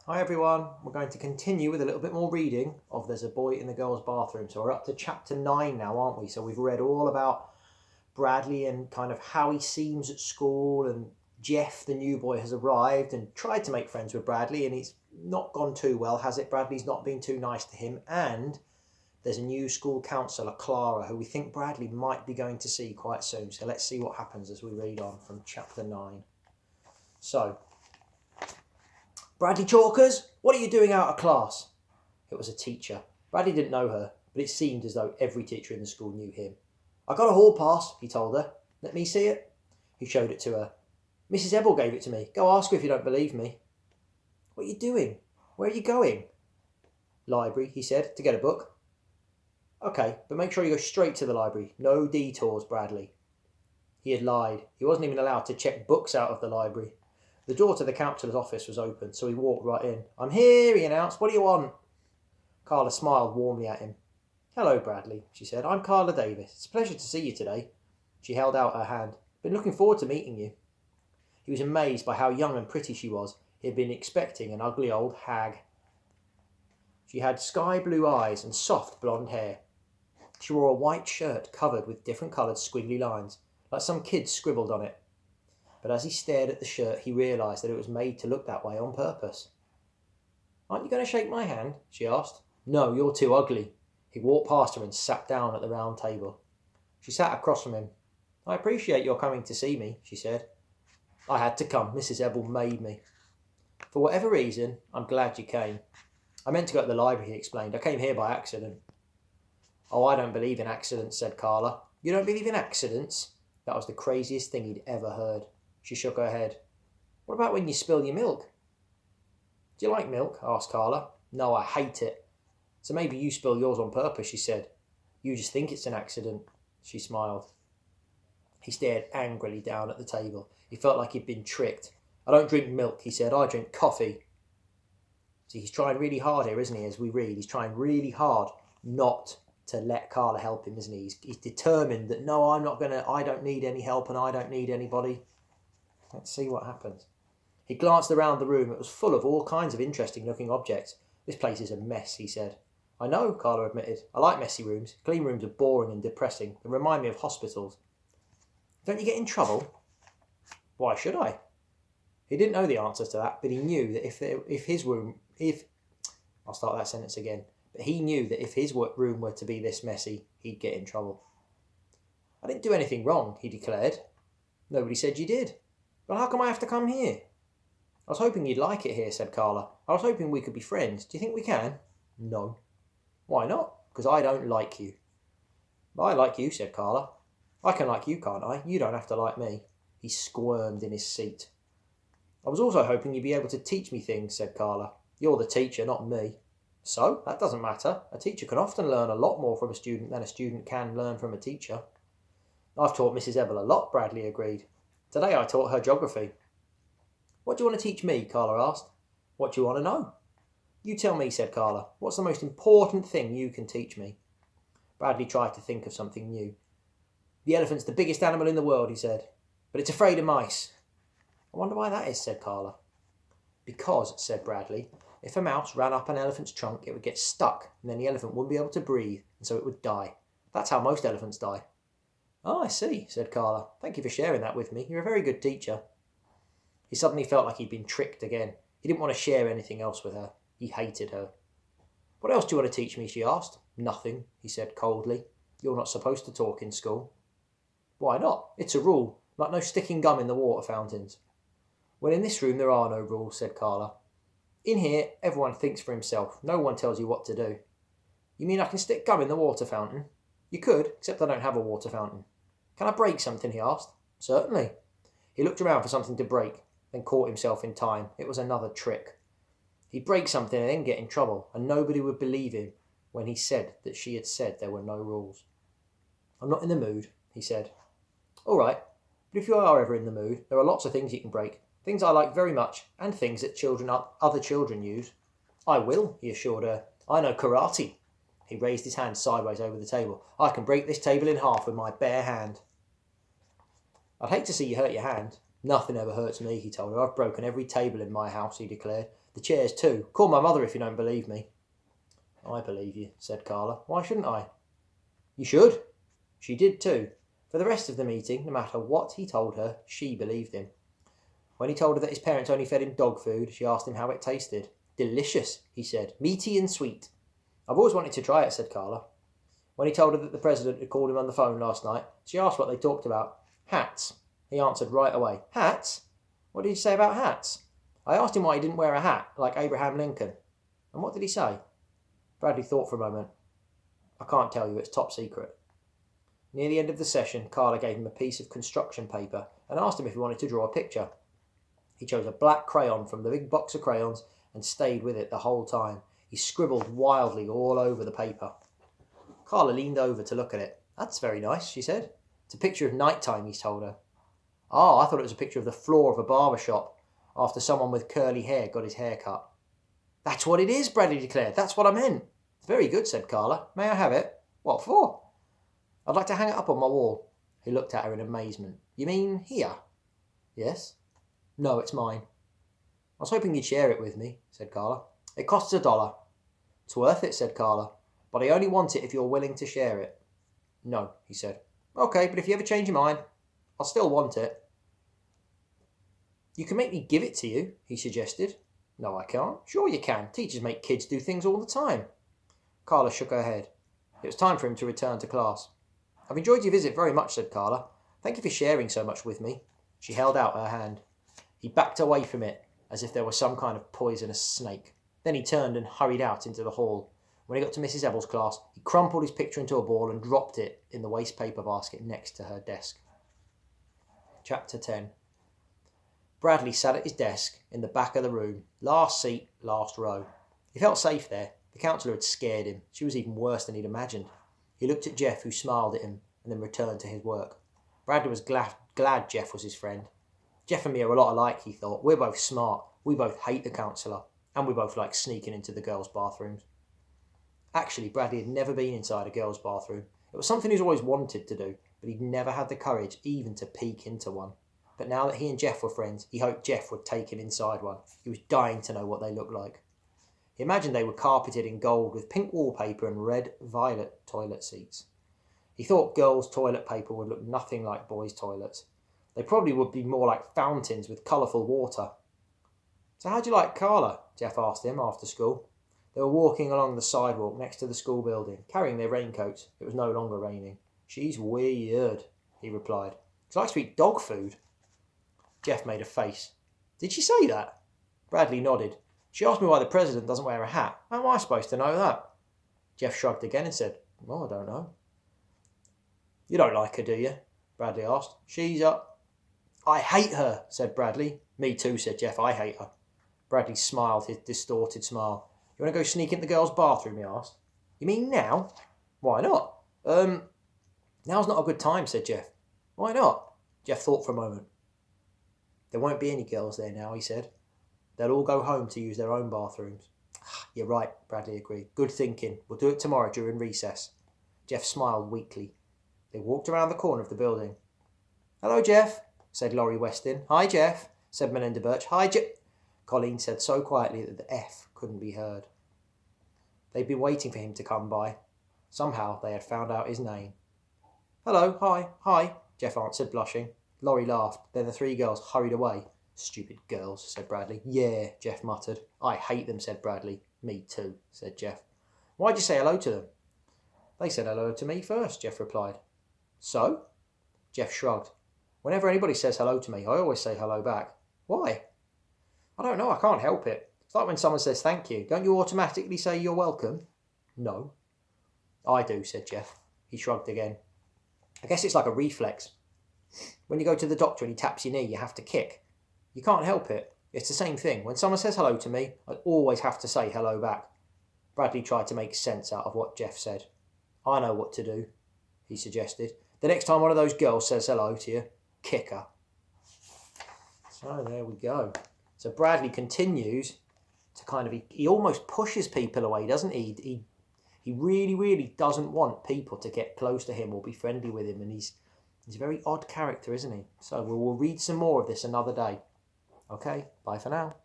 Hi everyone, we're going to continue with a little bit more reading of There's a Boy in the Girls' Bathroom. So we're up to chapter 9 now, aren't we? So we've read all about Bradley and kind of how he seems at school, and Jeff, the new boy, has arrived and tried to make friends with Bradley, and it's not gone too well, has it? Bradley's not been too nice to him, and there's a new school counsellor, Clara, who we think Bradley might be going to see quite soon. So let's see what happens as we read on from chapter 9. So, Bradley Chalkers, what are you doing out of class? It was a teacher. Bradley didn't know her, but it seemed as though every teacher in the school knew him. I got a hall pass, he told her. Let me see it. He showed it to her. Mrs. Ebble gave it to me. Go ask her if you don't believe me. What are you doing? Where are you going? Library, he said, to get a book. Okay, but make sure you go straight to the library. No detours, Bradley. He had lied. He wasn't even allowed to check books out of the library. The door to the counsellor's office was open, so he walked right in. I'm here, he announced. What do you want? Carla smiled warmly at him. Hello, Bradley, she said. I'm Carla Davis. It's a pleasure to see you today. She held out her hand. Been looking forward to meeting you. He was amazed by how young and pretty she was. He had been expecting an ugly old hag. She had sky blue eyes and soft blonde hair. She wore a white shirt covered with different coloured squiggly lines, like some kid scribbled on it. But as he stared at the shirt, he realised that it was made to look that way on purpose. Aren't you going to shake my hand? She asked. No, you're too ugly. He walked past her and sat down at the round table. She sat across from him. I appreciate your coming to see me, she said. I had to come. Mrs. Ebble made me. For whatever reason, I'm glad you came. I meant to go to the library, he explained. I came here by accident. Oh, I don't believe in accidents, said Carla. You don't believe in accidents? That was the craziest thing he'd ever heard. She shook her head. What about when you spill your milk? Do you like milk? Asked Carla. No, I hate it. So maybe you spill yours on purpose, she said. You just think it's an accident. She smiled. He stared angrily down at the table. He felt like he'd been tricked. I don't drink milk, he said. I drink coffee. See, he's trying really hard here, isn't he, as we read? He's trying really hard not to let Carla help him, isn't he? He's determined that, no, I don't need any help and I don't need anybody. Let's see what happens. He glanced around the room. It was full of all kinds of interesting-looking objects. This place is a mess, he said. I know, Carla admitted. I like messy rooms. Clean rooms are boring and depressing. They remind me of hospitals. Don't you get in trouble? Why should I? He didn't know the answer to that, but he knew that I'll start that sentence again. But he knew that if his room were to be this messy, he'd get in trouble. I didn't do anything wrong, he declared. Nobody said you did. But how come I have to come here? I was hoping you'd like it here, said Carla. I was hoping we could be friends. Do you think we can? No. Why not? Because I don't like you. I like you, said Carla. I can like you, can't I? You don't have to like me. He squirmed in his seat. I was also hoping you'd be able to teach me things, said Carla. You're the teacher, not me. So, that doesn't matter. A teacher can often learn a lot more from a student than a student can learn from a teacher. I've taught Mrs. Ebble a lot, Bradley agreed. Today I taught her geography. What do you want to teach me? Carla asked. What do you want to know? You tell me, said Carla. What's the most important thing you can teach me? Bradley tried to think of something new. The elephant's the biggest animal in the world, he said. But it's afraid of mice. I wonder why that is, said Carla. Because, said Bradley, if a mouse ran up an elephant's trunk, it would get stuck, and then the elephant wouldn't be able to breathe, and so it would die. That's how most elephants die. Oh, I see, said Carla. Thank you for sharing that with me. You're a very good teacher. He suddenly felt like he'd been tricked again. He didn't want to share anything else with her. He hated her. What else do you want to teach me? She asked. Nothing, he said coldly. You're not supposed to talk in school. Why not? It's a rule, like no sticking gum in the water fountains. Well, in this room there are no rules, said Carla. In here, everyone thinks for himself. No one tells you what to do. You mean I can stick gum in the water fountain? You could, except I don't have a water fountain. Can I break something? He asked. Certainly. He looked around for something to break, then caught himself in time. It was another trick. He'd break something and then get in trouble, and nobody would believe him when he said that she had said there were no rules. I'm not in the mood, he said. All right, but if you are ever in the mood, there are lots of things you can break. Things I like very much, and things that other children use. I will, he assured her. I know karate. He raised his hand sideways over the table. I can break this table in half with my bare hand. I'd hate to see you hurt your hand. Nothing ever hurts me, he told her. I've broken every table in my house, he declared. The chairs too. Call my mother if you don't believe me. I believe you, said Carla. Why shouldn't I? You should. She did too. For the rest of the meeting, no matter what he told her, she believed him. When he told her that his parents only fed him dog food, she asked him how it tasted. Delicious, he said. Meaty and sweet. I've always wanted to try it, said Carla. When he told her that the president had called him on the phone last night, she asked what they talked about. Hats. He answered right away. Hats? What did he say about hats? I asked him why he didn't wear a hat, like Abraham Lincoln. And what did he say? Bradley thought for a moment. I can't tell you, it's top secret. Near the end of the session, Carla gave him a piece of construction paper and asked him if he wanted to draw a picture. He chose a black crayon from the big box of crayons and stayed with it the whole time. He scribbled wildly all over the paper. Carla leaned over to look at it. That's very nice, she said. It's a picture of nighttime, he told her. Oh, I thought it was a picture of the floor of a barber shop after someone with curly hair got his hair cut. That's what it is, Bradley declared. That's what I meant. Very good, said Carla. May I have it? What for? I'd like to hang it up on my wall. He looked at her in amazement. You mean here? Yes. No, it's mine. I was hoping you'd share it with me, said Carla. It costs $1. It's worth it, said Carla. But I only want it if you're willing to share it. No, he said. Okay, but if you ever change your mind, I'll still want it. You can make me give it to you, he suggested. No, I can't. Sure you can. Teachers make kids do things all the time. Carla shook her head. It was time for him to return to class. I've enjoyed your visit very much, said Carla. Thank you for sharing so much with me. She held out her hand. He backed away from it, as if there were some kind of poisonous snake. Then he turned and hurried out into the hall. When he got to Mrs. Ebble's class, he crumpled his picture into a ball and dropped it in the waste paper basket next to her desk. Chapter 10. Bradley sat at his desk in the back of the room, last seat, last row. He felt safe there. The counsellor had scared him. She was even worse than he'd imagined. He looked at Jeff, who smiled at him, and then returned to his work. Bradley was glad Jeff was his friend. Jeff and me are a lot alike, he thought. We're both smart. We both hate the counsellor. And we both like sneaking into the girls' bathrooms. Actually, Bradley had never been inside a girls' bathroom. It was something he's always wanted to do, but he'd never had the courage even to peek into one. But now that he and Jeff were friends, he hoped Jeff would take him inside one. He was dying to know what they looked like. He imagined they were carpeted in gold with pink wallpaper and red-violet toilet seats. He thought girls' toilet paper would look nothing like boys' toilets. They probably would be more like fountains with colourful water. So how'd you like Carla? Jeff asked him after school. They were walking along the sidewalk next to the school building, carrying their raincoats. It was no longer raining. She's weird, he replied. She likes to eat dog food. Jeff made a face. Did she say that? Bradley nodded. She asked me why the president doesn't wear a hat. How am I supposed to know that? Jeff shrugged again and said, well, I don't know. You don't like her, do you? Bradley asked. She's up. I hate her, said Bradley. Me too, said Jeff. I hate her. Bradley smiled his distorted smile. You want to go sneak into the girls' bathroom, he asked. You mean now? Why not? Now's not a good time, said Jeff. Why not? Jeff thought for a moment. There won't be any girls there now, he said. They'll all go home to use their own bathrooms. You're right, Bradley agreed. Good thinking. We'll do it tomorrow during recess. Jeff smiled weakly. They walked around the corner of the building. Hello, Jeff, said Laurie Weston. Hi, Jeff, said Melinda Birch. Hi, Jeff. Colleen said so quietly that the F couldn't be heard. They'd been waiting for him to come by. Somehow they had found out his name. Hello, hi, Jeff answered, blushing. Laurie laughed. Then the three girls hurried away. Stupid girls, said Bradley. Yeah, Jeff muttered. I hate them, said Bradley. Me too, said Jeff. Why'd you say hello to them? They said hello to me first, Jeff replied. So? Jeff shrugged. Whenever anybody says hello to me, I always say hello back. Why? I don't know, I can't help it. It's like when someone says thank you. Don't you automatically say you're welcome? No. I do, said Jeff. He shrugged again. I guess it's like a reflex. When you go to the doctor and he taps your knee, you have to kick. You can't help it. It's the same thing. When someone says hello to me, I always have to say hello back. Bradley tried to make sense out of what Jeff said. I know what to do, he suggested. The next time one of those girls says hello to you, kick her. So there we go. So Bradley continues to he almost pushes people away, doesn't he? He really, really doesn't want people to get close to him or be friendly with him. And he's He's a very odd character, isn't he? So we'll read some more of this another day. Okay, bye for now.